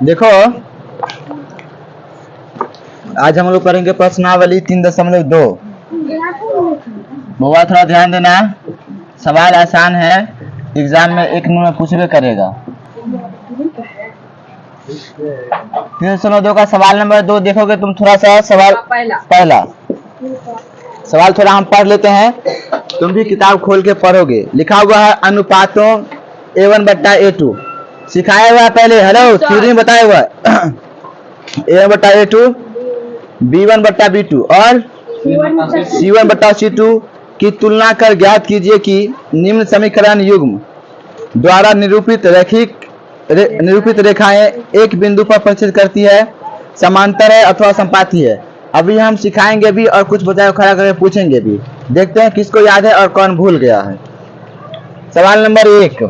देखो आज हम लोग करेंगे प्रश्नावली 3.2। बुआ थोड़ा ध्यान देना, सवाल आसान है, एग्जाम में 1 नंबर में पूछबे करेगा। 3.2 का सवाल नंबर 2 देखोगे तुम, थोड़ा सा सवाल पहला सवाल थोड़ा हम पढ़ लेते हैं, तुम भी किताब खोल के पढ़ोगे। लिखा हुआ है अनुपातों A1/A2 सिखाया हुआ है पहले, हेलो थ्योरी में बताया हुआ है A1/A2 B1/B2 और C1/C2 की तुलना कर ज्ञात कीजिए कि निम्न समीकरण युग्म द्वारा निरूपित रेखाएं एक बिंदु पर परिचित करती है, समांतर है अथवा संपाती है। अभी हम सिखाएंगे भी और कुछ बच्चों को खड़ा करके पूछेंगे भी, देखते हैं किसको याद है और कौन भूल गया है। सवाल नंबर 1,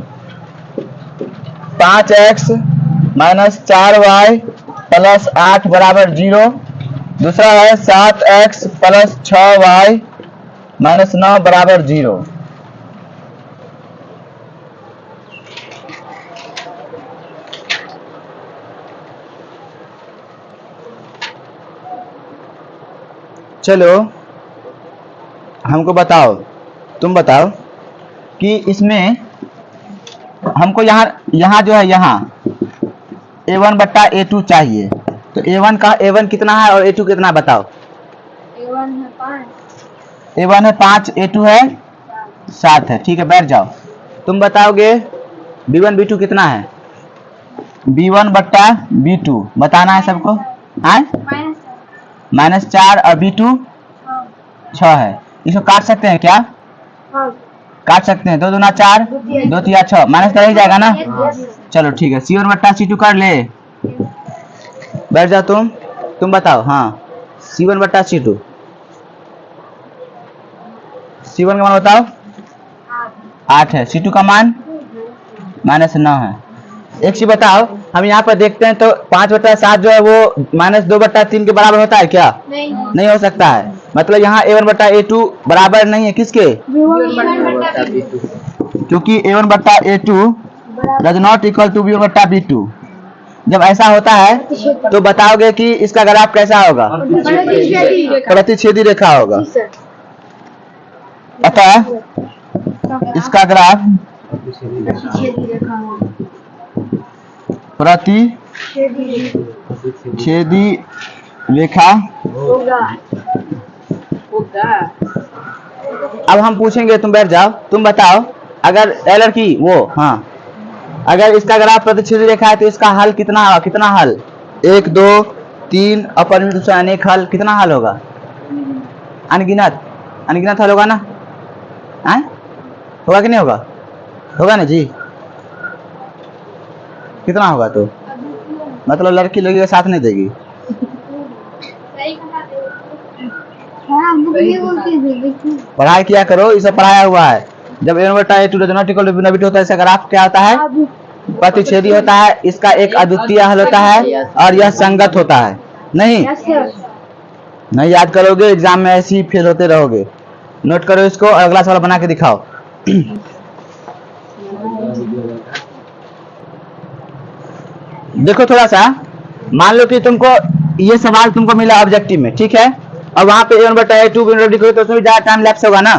5x - 4y + 8 = 0। दूसरा है 7x + 6y - 9 = 0। चलो हमको बताओ, तुम बताओ कि इसमें हमको यहाँ जो है यहाँ A1/A2 चाहिए, तो A1 कितना है और A2 कितना बताओ। A1 है 5, A2 है 7 है, ठीक है बैठ जाओ। तुम बताओगे B1 B2 कितना है। B1/B2 बताना है सबको, -4 और B2 6 है। इसको काट सकते हैं क्या। काट सकते हैं, 2 दूना 4 2 तिया 6 माइनस कर ही जाएगा ना। चलो ठीक है, C1/C2 कर ले, बैठ जाओ तुम बताओ। हाँ C1/C2, C1 का मान बताओ 8 है, C2 का मान -9 है। एक चीज बताओ, हम यहाँ पर देखते हैं तो 5/7 जो है वो -2/3 के बराबर होता है क्या। नहीं हो सकता है, मतलब यहाँ A1/A2 बराबर नहीं है किसके, क्योंकि A1/A2 does not equal to B1/B2। जब ऐसा होता है तो बताओगे कि इसका ग्राफ कैसा होगा, प्रतिच्छेदी रेखा होगा। अतः इसका ग्राफ प्रतिच्छेदी रेखा होगा। अब हम पूछेंगे, तुम बैठ जाओ, तुम बताओ अगर एलर की वो, हाँ अगर इसका ग्राफ प्रतिच्छेदी रेखा है तो इसका हल कितना होगा, कितना हल 1 2 3 अपरिमित से अनेक हल, कितना हल होगा, अनगिनत हल होगा ना। होगा कि नहीं होगा, होगा ना जी। कितना होगा तो मतलब लड़की लोग के साथ नहीं देगी। पढ़ाई किया करो, इसे पढ़ाया हुआ है। जब A1/A2 does not equal to B1/B2 होता है, इसका ग्राफ क्या होता है, प्रतिच्छेदी होता है। इसका एक अद्वितीय हल होता है और यह संगत होता है। नहीं याद करोगे एग्जाम में ऐसे ही फेल होते रहोगे। नोट करो इसको और अगला सवाल बना के दिखाओ। देखो थोड़ा सा, मान लो कि तुमको ये सवाल तुमको मिला ऑब्जेक्टिव में, ठीक है, और वहां पे A1/A2 B1/B2 तो उसमें ज्यादा टाइम लैप्स होगा ना।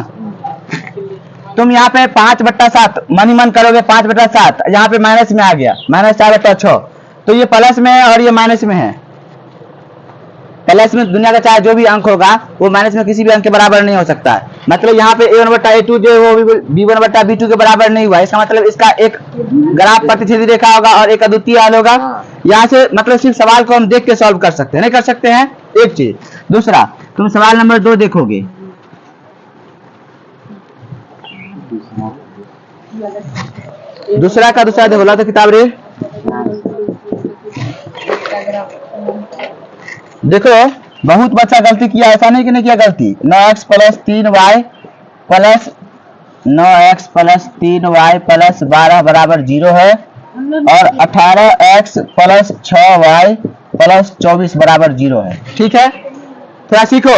तुम यहाँ पे 5/7 मन ही मन करोगे, 5/7 यहाँ पे माइनस में आ गया, -4/6, तो ये प्लस में है और ये माइनस में है। प्लस में दुनिया का चाहे जो भी अंक होगा वो माइनस में किसी भी अंक के बराबर नहीं हो सकता है। मतलब यहाँ पे A1/A2 जो है वो B1/B2 के बराबर नहीं हुआ, इसका मतलब इसका एक ग्राफ प्रतिच्छेदी रेखा होगा और एक अद्वितीय हल होगा। यहाँ से मतलब सिर्फ सवाल को हम देख के सॉल्व कर सकते हैं, नहीं कर सकते हैं, एक चीज। दूसरा, तुम सवाल नंबर 2 देखोगे, दूसरा देखो, ला तो किताब रे। देखो बहुत बच्चा गलती किया, ऐसा नहीं कि नहीं किया गलती। 9x + 3y + 9x + 3y + 12 = 0 है, और 18x + 6y + 24 = 0 है। ठीक है, थोड़ा सीखो।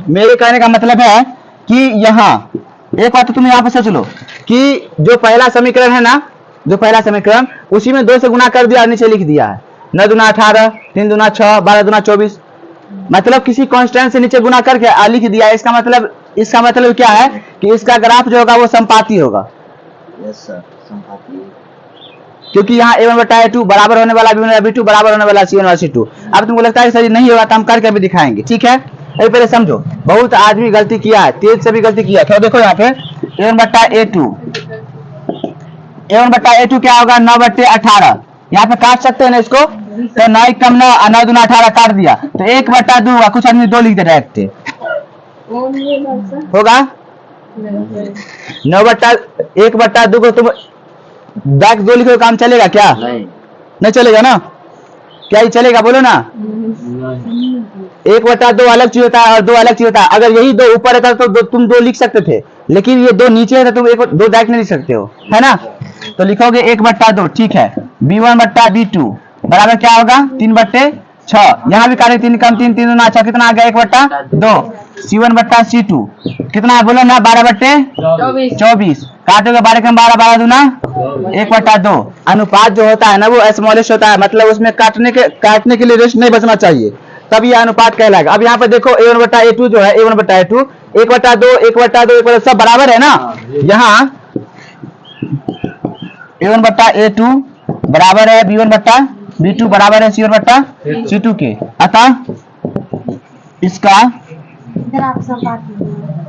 मेरे कहने का मतलब है कि यहाँ एक बात तो तुम यहाँ पर सोच लो कि जो पहला समीकरण है ना, जो पहला समीकरण, उसी में 2 से गुना कर दिया और नीचे लिख दिया है 9 दूना 18, 3 दूना 6, 12 दूना 24। मतलब किसी कांस्टेंट से नीचे गुना करके लिख दिया। इसका मतलब क्या है कि इसका ग्राफ जो होगा वो संपाती होगा। Yes sir, Sampati. क्योंकि यहाँ a1/a2 बराबर होने वाला b1/b2 बराबर होने वाला c1/c2। अब तुमको लगता है सर ये नहीं होगा तो हम करके भी दिखाएंगे, ठीक है। अभी पहले समझो, बहुत आदमी गलती किया है, तेज से भी गलती किया। तो देखो यहाँ पे a1/a2 क्या होगा 9/18। यहाँ पे काट सकते हैं ना इसको, तो 9 कम 9, 9 दूना 18 काट दिया तो 1/2 होगा। कुछ आदमी 2 लिख दे डायरेक्ट होगा 1/2 को तुम बैक 2 लिखो, काम चलेगा क्या? नहीं चलेगा ना। क्या ही चलेगा बोलो ना। 1/2 अलग चीज होता है और 2 अलग चीज होता है। अगर यही 2 ऊपर रहता तो तुम 2 लिख सकते थे, लेकिन ये 2 नीचे है तो तुम 2 डायरेक्ट नहीं लिख सकते हो, है ना। तो लिखोगे 1/2, ठीक है। b1/b2 बराबर क्या होगा 3/6। यहाँ भी काटे 3 कम 3, 3 दूना 6, कितना आ गया 1/2। c1/c2 कितना है बोलो ना 12/24। काटोगे 12 कम 12, 12 दूना 1/2। अनुपात जो होता है ना वो स्मॉलेस्ट होता है, मतलब उसमें काटने के लिए रेस्ट नहीं बचना चाहिए, तब ये अनुपात कहलाएगा। अब यहाँ पे देखो a1/a2 जो है a1/a2 1/2 1/2 सब बराबर है ना। यहाँ a1/a2 बराबर है b1/b2 बराबर है c1/c2 के। अतः इसका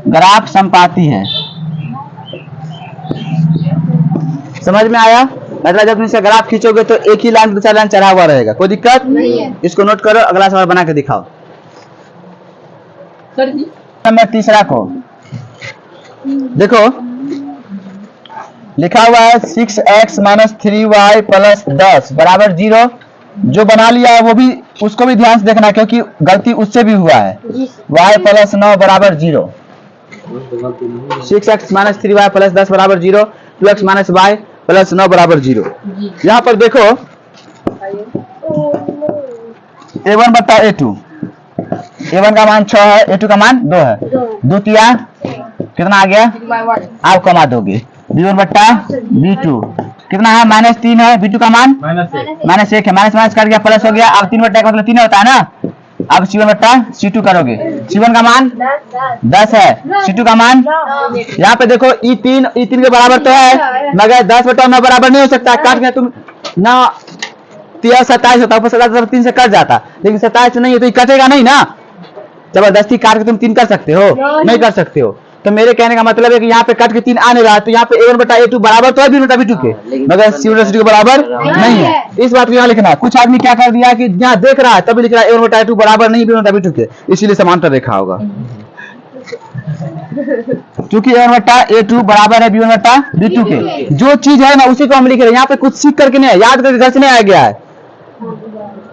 ग्राफ संपाती है। समझ में आया? मतलब जब तुम इसका ग्राफ खींचोगे तो एक ही लाइन दूसरा लाइन चढ़ा हुआ रहेगा, कोई दिक्कत नहीं है। इसको नोट करो, अगला सवाल बना के दिखाओ। नंबर तीसरा को देखो, लिखा हुआ है 6x - 3y + 10 बराबर 0। जो बना लिया है वो भी, उसको भी ध्यान से देखना क्योंकि गलती उससे भी हुआ है। y + 9 बराबर 0। 6x - 3y + 10 बराबर 0, 2x - y + 9 बराबर 0। यहाँ पर देखो a1/a2, a1 का मान 6 है, a2 का मान 2 है। 2 तिया कितना आ गया, आप कमा दोगे। b1/b2 कितना है -3 है, b2 का मान -1 है, माइनस कर गया प्लस हो गया। अब 3/1 का मतलब 3 होता है ना। अब c1/c2 करोगे, c1 का मान 10 है, c2 का मान, यहाँ पे देखो e3 के बराबर तो है, मगर 10/9 बराबर नहीं हो सकता। काट के तुम ना 27 होता, ऊपर 27 3 से कट जाता, लेकिन 27 नहीं है तो ये कटेगा नहीं ना। जबरदस्ती काट के तुम 3 कर सकते हो? नहीं कर सकते हो। तो मेरे कहने का मतलब है कि यहाँ पे कट के 3 आने रहा, तो यहाँ पे a1/a2 बराबर तो है b1/b2 के, मगर c1/c2 के बराबर नहीं है। इस बात को यहाँ लिखना। कुछ आदमी क्या कर दिया कि यहाँ देख रहा है तभी लिख रहा है a1/a2 बराबर नहीं b1/b2 के, इसीलिए समांतर रेखा होगा। क्योंकि a1/a2 बराबर है b1/b2 के। जो चीज है ना उसी को हम लिख रहे हैं। यहाँ पे कुछ सीख करके नहीं है, याद करके घर से नहीं आया गया है,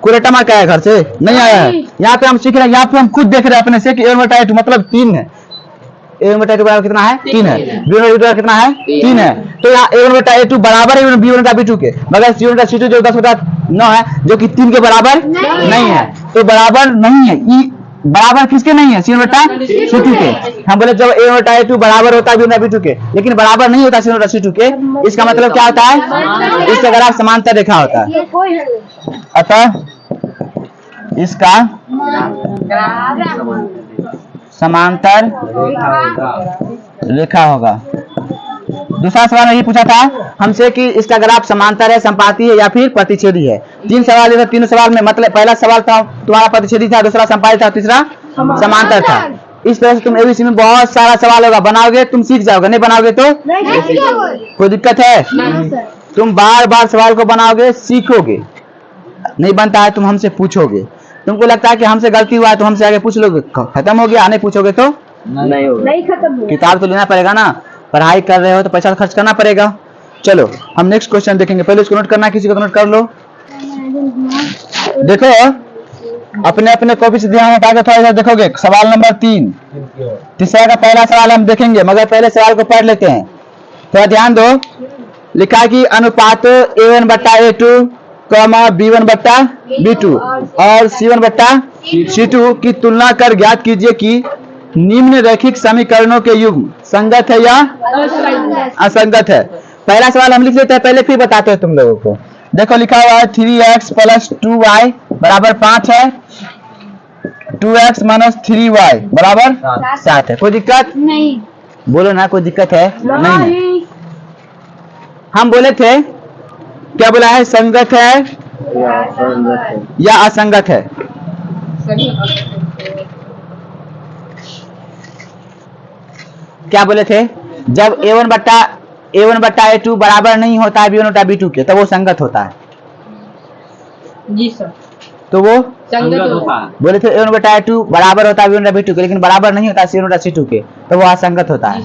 कुरेटा मार के आया घर से नहीं आया है। यहाँ पे हम सीख रहे हैं, यहाँ पे हम खुद देख रहे हैं अपने से कि a1/a2 मतलब 3 है। a1/a2 बराबर कितना है 3 है, b1/b2 कितना है 3 है। तो यहाँ a1/a2 बराबर है b1/b2 के, मगर c1/c2 जो 10/9 है जो कि 3 के बराबर नहीं है। तो बराबर नहीं है, बराबर किसके नहीं है, c1/c2 के। हम बोले जब a1/a2 बराबर होता है b1/b2 के, लेकिन बराबर नहीं होता c1/c2 के, इसका मतलब क्या होता है, इसका ग्राफ समांतर रेखा होता है। अतः इसका समांतर रेखा होगा। दूसरा सवाल यही पूछा था हमसे कि इसका ग्राफ समांतर है, संपाती है या फिर प्रतिच्छेदी है। 3 सवाल है, तीनों सवाल में मतलब पहला सवाल था तुम्हारा प्रतिच्छेदी था, दूसरा संपाती था, तीसरा समांतर था। इस तरह से तुम एबीसी में बहुत सारा सवाल होगा, बनाओगे तुम सीख जाओगे, नहीं बनाओगे तो कोई दिक्कत है। तुम बार बार सवाल को बनाओगे, सीखोगे, नहीं बनता है तुम हमसे पूछोगे। तुमको लगता है कि हमसे गलती हुआ है तो हमसे आगे पूछ लोगे, खत्म हो गया। नहीं पूछोगे तो नहीं खत्म। किताब तो लेना पड़ेगा ना, पढ़ाई कर रहे हो तो पैसा खर्च करना पड़ेगा। चलो हम नेक्स्ट क्वेश्चन देखेंगे, पहले इसको नोट करना, किसी को नोट कर लो। देखो अपने अपने कॉपी से ध्यान हटा के थोड़ा सा देखोगे। सवाल नंबर 3, तीसरा का पहला सवाल हम देखेंगे, मगर पहले सवाल को पढ़ लेते हैं, थोड़ा ध्यान दो। लिखा है कि अनुपात a1/a2, b1/b2 और c1/c2 की तुलना कर ज्ञात कीजिए कि निम्न रैखिक समीकरणों के युग्म संगत है या असंगत है। पहला सवाल हम लिख लेते हैं पहले, फिर बताते हैं तुम लोगों को। देखो लिखा हुआ है 3x प्लस 2y बराबर 5 है, 2x माइनस 3y बराबर 7 है। कोई दिक्कत नहीं। बोलो ना, कोई दिक्कत है? नहीं है। हम बोले थे क्या बोला है, संगत है या असंगत है? क्या बोले थे, जब a1 बट्टा a2 बराबर नहीं होता है b1 बट्टा b2 के, तो वो संगत होता है। जी सर। तो वो संगत होता है। बोले थे a1 बट्टा a2 बराबर होता है b1 बट्टा b2 के, लेकिन बराबर नहीं होता c1 बट्टा c2 के, तो वो असंगत होता है।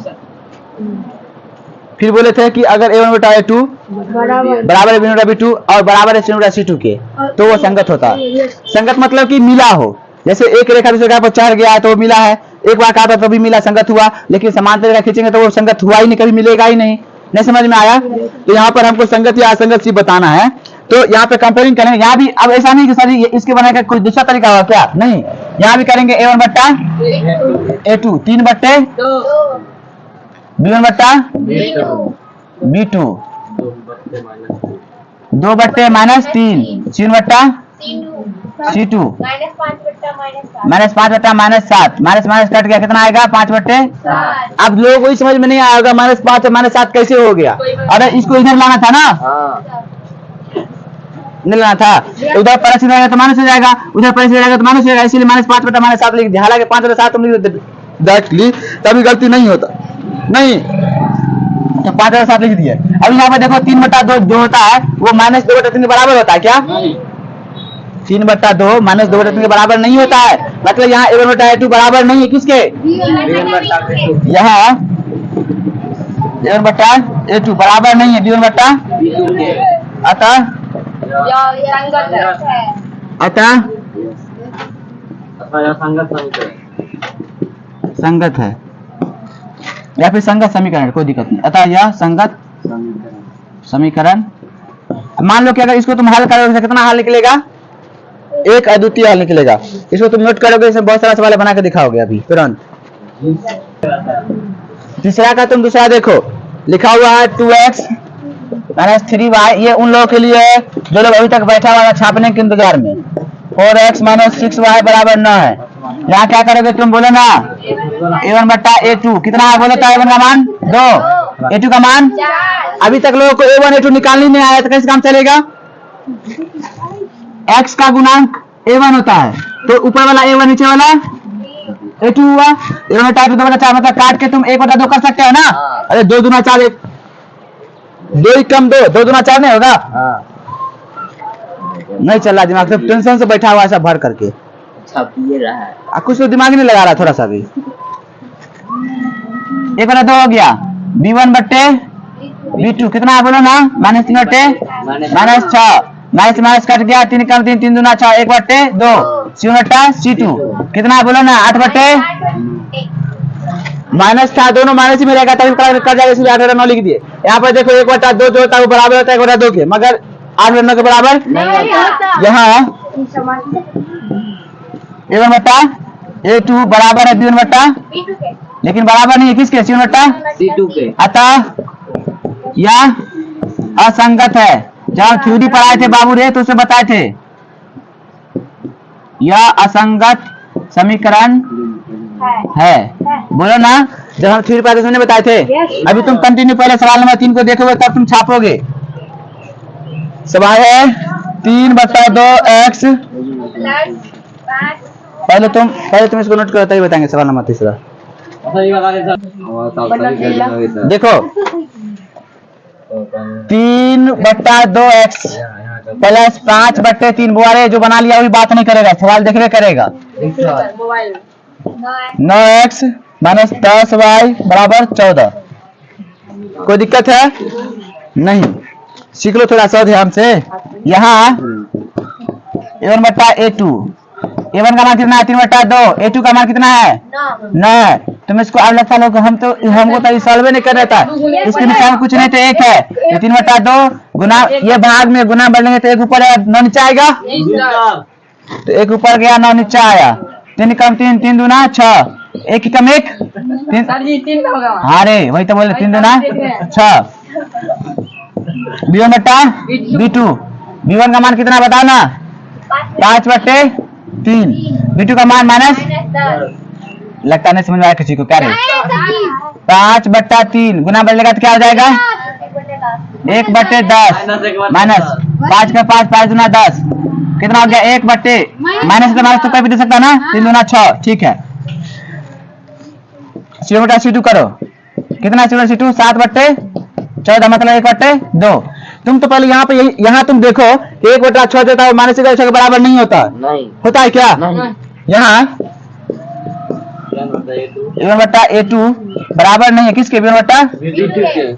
फिर बोले थे कि अगर a1 बट्टा a2 बराबर है b1 बट्टा b2 और बराबर है c1 बट्टा c2 के, तो वो संगत होता है। संगत मतलब कि मिला हो, जैसे एक रेखा दूसरे रेखा पर चढ़ गया तो वो मिला है, एक बार काटा तो भी मिला, संगत हुआ। लेकिन समांतर रेखा खींचेंगे तो वो संगत हुआ ही नहीं, कभी मिलेगा ही नहीं। नहीं समझ में आया? तो यहाँ पर हमको संगत या असंगत चीज बताना है, तो यहाँ पे कंपेयरिंग करेंगे। यहाँ भी अब ऐसा नहीं कि सर इसके बनाने का कोई दूसरा तरीका होगा क्या, नहीं, यहाँ भी करेंगे a1 बट्टा a2 3 बट्टे b1 बट्टा b2 2 बट्टे माइनस 3 c1 बट्टा c2 माइनस 5 बट्टा माइनस 7, माइनस माइनस कट गया, कितना आएगा 5 बट्टे। अब लोगों को समझ में नहीं आएगा माइनस 5 और माइनस 7 कैसे हो गया। अरे इसको इधर लाना था ना, नहीं लाना था, उधर प्लस रहेगा तो माइनस हो जाएगा, उधर प्लस रहेगा तो माइनस हो जाएगा, इसलिए माइनस 5 बट्टा माइनस 7 लिख दिया। हालांकि 5 बट्टा 7 तुम लिख देते डायरेक्टली, तभी गलती नहीं होता, नहीं तो 5 बट्टा 7 लिख दिए। अब यहाँ पे देखो 3 बट्टा 2 जो होता है वो माइनस 2 बट्टा 3 के बराबर होता है क्या? 3 बट्टा 2 माइनस 2 बट्टा 3 के बराबर नहीं होता है, मतलब यहाँ a1 बट्टा a2 बराबर नहीं है किसके, यहाँ a1 बट्टा a2 बराबर नहीं है b1 बट्टा, अतः संगत है या फिर संगत समीकरण, कोई दिक्कत नहीं। अतः यह संगत समीकरण। मान लो कि अगर इसको तुम हल करोगे तो कितना हल निकलेगा, एक अद्वितीय हल निकलेगा। इसको तुम नोट करोगे, इसमें बहुत सारा सवाल बना के दिखाओगे अभी तुरंत। तीसरा का तुम दूसरा देखो, लिखा हुआ है 2x माइनस 3y, ये उन लोगों के लिए है जो लोग अभी तक बैठा हुआ छापने के इंतजार में। 4x माइनस 6y बराबर 9 है। यहाँ क्या करोगे तुम, बोलो ना a1 बट्टा a2 कितना है, बोलो तो a1 का मान 2, a2 का मान, अभी तक लोगों को a1 a2 निकालने नहीं आया, तो कैसे काम चलेगा। x का गुणांक a1 होता है, तो ऊपर वाला a1 नीचे वाला a2 हुआ। a1 बट्टा a2 2 बट्टा 4, मतलब काट के तुम 1 बट्टा 2 कर सकते हो ना। अरे 2 दूना 4, 2 ही कम 2, 2 दूना 4 नहीं होगा। नहीं चल रहा दिमाग, सिर्फ टेंशन से बैठा हुआ ऐसा भर करके, कुछ तो दिमाग नहीं लगा रहा थोड़ा सा भी। 1 बट्टा 2 हो गया, b1 बट्टे b2 कितना है, बोलो ना माइनस 3 बट्टे माइनस 6, माइनस माइनस कट गया, 3 कम 3 3 दूना 6, 1 बट्टे 2 c1 बट्टा c2 कितना है, बोलो ना 8 बट्टे, माइनस था दोनों माइनस ही में रहेगा तभी कट जाएगा, इसलिए 8 बट्टा 9 लिख दिए। यहाँ पर देखो 1 बट्टा 2 जो होता है वो बराबर होता है 1 बट्टा 2 के, मगर 8 बट्टा 9 के बराबर यहाँ a1 बट्टा a2 बराबर है b1 बट्टा, लेकिन बराबर नहीं है किसके, c1 बट्टा c2 के। अतः यह असंगत है। जब हम थ्योरी पढ़ाए थे बाबू रे तो उसे बताए थे, यह असंगत समीकरण है। बोलो ना, जब हम थ्योरी पढ़ाए थे तुमने बताए थे। अभी तुम कंटिन्यू पहले सवाल नंबर 3 को देखोगे तब तुम छापोगे। सवाल है 3 बट्टा 2x, पहले तुम इसको नोट करो तभी बताएंगे सवाल नंबर तीसरा। देखो 3 बट्टा 2x प्लस 5 बट्टे 3, बुआरे जो बना लिया वही बात नहीं करेगा, सवाल देखने करेगा। 9x माइनस 10y बराबर 14, कोई दिक्कत है नहीं, सीख लो थोड़ा सा ध्यान से। यहाँ a1 बट्टा a2, a1 का मान कितना है 3 बट्टा 2, a2 का मान कितना है 9। तुम इसको अब लगता लोग हमको तो सॉल्व नहीं कर रहा था, इसके निशान कुछ नहीं तो 1 है, ये 3 बट्टा 2 गुना, ये भाग में गुना बढ़ेंगे तो 1 ऊपर 9 नीचे आएगा, तो 1 ऊपर गया 9 नीचे आया, 3 कम 3 3 दूना 6, 1 कम 1 3, हाँ रे वही तो बोले 3 दूना 6, B1 बट्टा B2। B1 का मान कितना बताओ ना, 5/3। B2 का मान माइनस, लगता नहीं समझ में आया किसी को, क्या रहे 5/3 गुना बढ़ेगा तो क्या हो जाएगा 1/10 माइनस 5 का 5 दूना 10 कितना हो गया 1/, माइनस तो माइनस तो कोई भी दे सकता है ना, 3 दूना 6। ठीक है, C1 बटा C2 करो, कितना C1 C2 7/14 मतलब 1/2। तुम तो पहले यहाँ पे यहाँ तुम देखो 1/6 देता है माइनस के बराबर नहीं होता, नहीं होता है क्या नहीं यहाँ A1/A2 बराबर नहीं है किसके, B1/,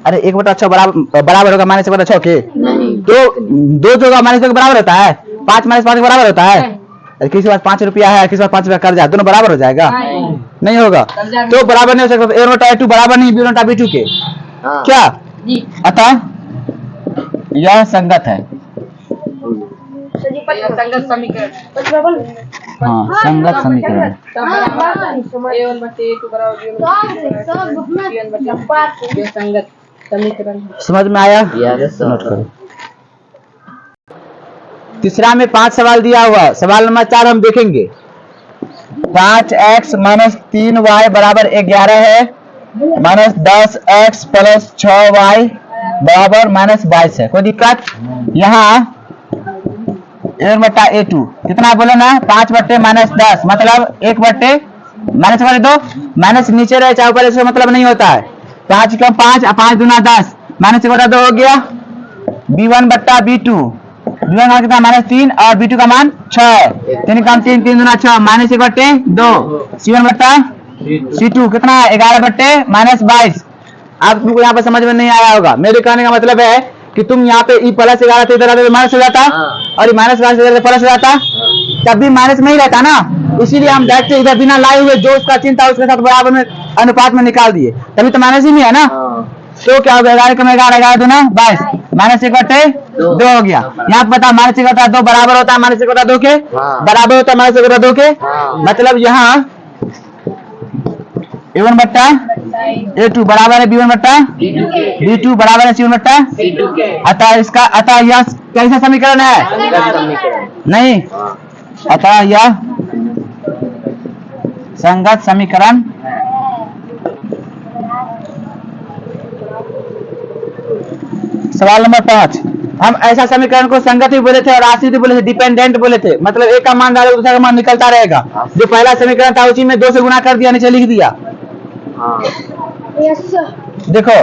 अरे 1/6 बराबर होगा माइनस 1/6 के, नहीं तो 2 जो माइनस के बराबर होता है, 5 माइनस 5 के बराबर होता है। अरे किसी के पास 5 रुपया है, किसी के पास 5 रुपया कर्जा, दोनों बराबर हो जाएगा, नहीं होगा, तो बराबर नहीं हो सकता। A1/A2 बराबर नहीं B1/B2 के, हाँ क्या जी अतः यह संगत है। संगत समीकरण हाँ, संगत समीकरण। संगत समीकरण समझ में आया, यस नोट सर करो। तीसरा में 5 सवाल दिया हुआ, सवाल नंबर 4 हम देखेंगे। 5x माइनस 3y बराबर 11 है, माइनस 10x प्लस 6y बराबर माइनस 22 है, कोई दिक्कत। यहाँ A1/A2 कितना बोले ना 5/10 मतलब 1/, -2 माइनस नीचे रहे चाहे ऊपर, इसका मतलब नहीं होता है। 5 का 5 5 दूना 10 -1/2 हो गया। B1/B2, B1 का कितना -3 और B2 का मान 6, 3 का 3 3 दूना 6 -1/2। C1/C2 कितना है 11/-22। अब तुमको यहाँ पे समझ में नहीं आया होगा, मेरे कहने का मतलब है कि तुम यहाँ पे ई प्लस 11 थे, इधर आते माइनस हो जाता, और ये माइनस 11 प्लस हो जाता, तब भी माइनस में ही रहता ना, इसीलिए हम डायरेक्ट इधर बिना लाए हुए जो उसका चिन्ह था उसके साथ बराबर में अनुपात में निकाल दिए, तभी तो माइनस ही में है ना। तो क्या हो गया 11 कम 11 दूना 22 -1/2 हो गया। यहाँ पे बता -1/2 बराबर होता है -1/2 के, बराबर होता है -1/2 के, मतलब यहाँ A1/A2 बराबर है B1/B2 बराबर है C1/, अतः यह कैसा समीकरण है, नहीं, अतः यह संगत समीकरण सवाल नंबर 5, हम ऐसा समीकरण को संगत भी बोले थे और आश्रित भी बोले थे, डिपेंडेंट बोले थे, मतलब एक का मान डालो दूसरा का मान निकलता रहेगा। जो पहला समीकरण था उसी में 2 से गुना कर दिया, नीचे लिख दिया। देखो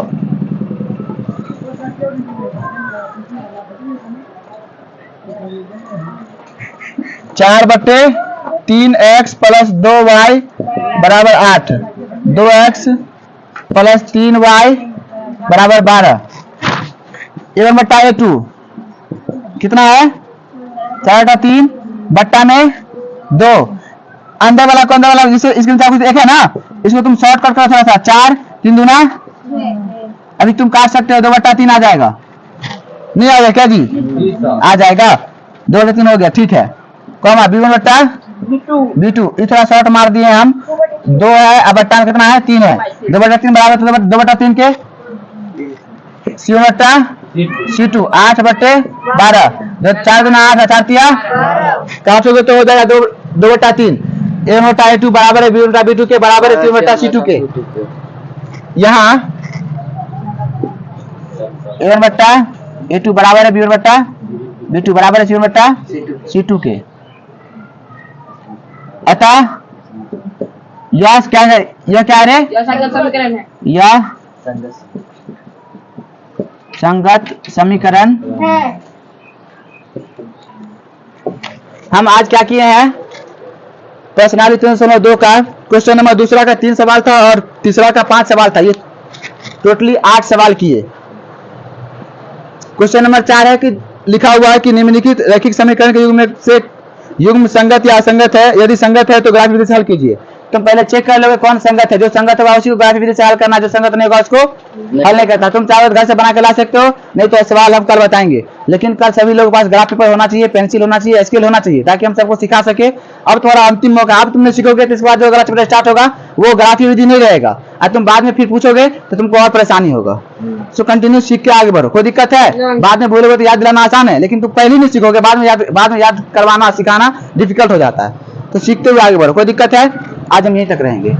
4/3x प्लस 2y बराबर 8, 2x प्लस 3y बराबर 12। A1/A2 कितना है 4/3 बट्टा में 2, अंदर वाला को अंदर वाला इसके कुछ एक है ना, इसको तुम शॉर्टकट करो थोड़ा सा, 4 3 दूना, अभी तुम काट सकते हो, 2/3 आ जाएगा, नहीं आएगा क्या जी, आ जाएगा, 2/3 हो गया, ठीक है। कौन B1/B2 इतना शॉर्ट मार दिए हम, 2 है, अब बट्टा कितना है 3 है, 2/3 बराबर 2/3 के C1/C2 8/12, 4 दूना 8, 4 तिया काटोगे तो हो जाएगा 2/3। A1/A2 बराबर है B1/B2 के, बराबर है C1/C2 के। यहाँ A1/A2 बराबर है B1/B2 बराबर है C1/C2 के, अतः यह क्या है, यह क्या है, यह संगत समीकरण है, यह संगत समीकरण। हम आज क्या किए हैं, पर्सनालिटी 302 का क्वेश्चन नंबर दूसरा का 3 सवाल था और तीसरा का 5 सवाल था, ये टोटली 8 सवाल किए। क्वेश्चन नंबर 4 है कि लिखा हुआ है कि निम्नलिखित रैखिक समीकरण के युग्म में से युग्म संगत या असंगत है, यदि संगत है तो ग्राफ विधि से हल कीजिए। तुम पहले चेक कर लोगे कौन संगत है, जो संगत होगा उसी को ग्राफ विधि से हल करना, जो संगत नहीं होगा उसको हल नहीं करता। तुम चाहो घर से बना के ला सकते हो, नहीं तो सवाल हम कल बताएंगे, लेकिन कल सभी लोगों के पास ग्राफ पेपर होना चाहिए, पेंसिल होना चाहिए, स्केल होना चाहिए, ताकि हम सबको सिखा सके। अब तुम्हारा अंतिम मौका, अब तुमने सीखोगे तो इसके बाद जो ग्राफ पेपर स्टार्ट होगा वो ग्राफी विधि नहीं रहेगा, और तुम बाद में फिर पूछोगे तो तुमको और परेशानी होगा। सो कंटिन्यू सीख के आगे बढ़ो। कोई दिक्कत है? नहीं। बाद में बोलोगे तो याद दिलाना आसान है, लेकिन तुम पहले नहीं सीखोगे, बाद में याद करवाना सिखाना डिफिकल्ट हो जाता है। तो सीखते हुए आगे बढ़ो। कोई दिक्कत है? आज हम यहीं तक रहेंगे।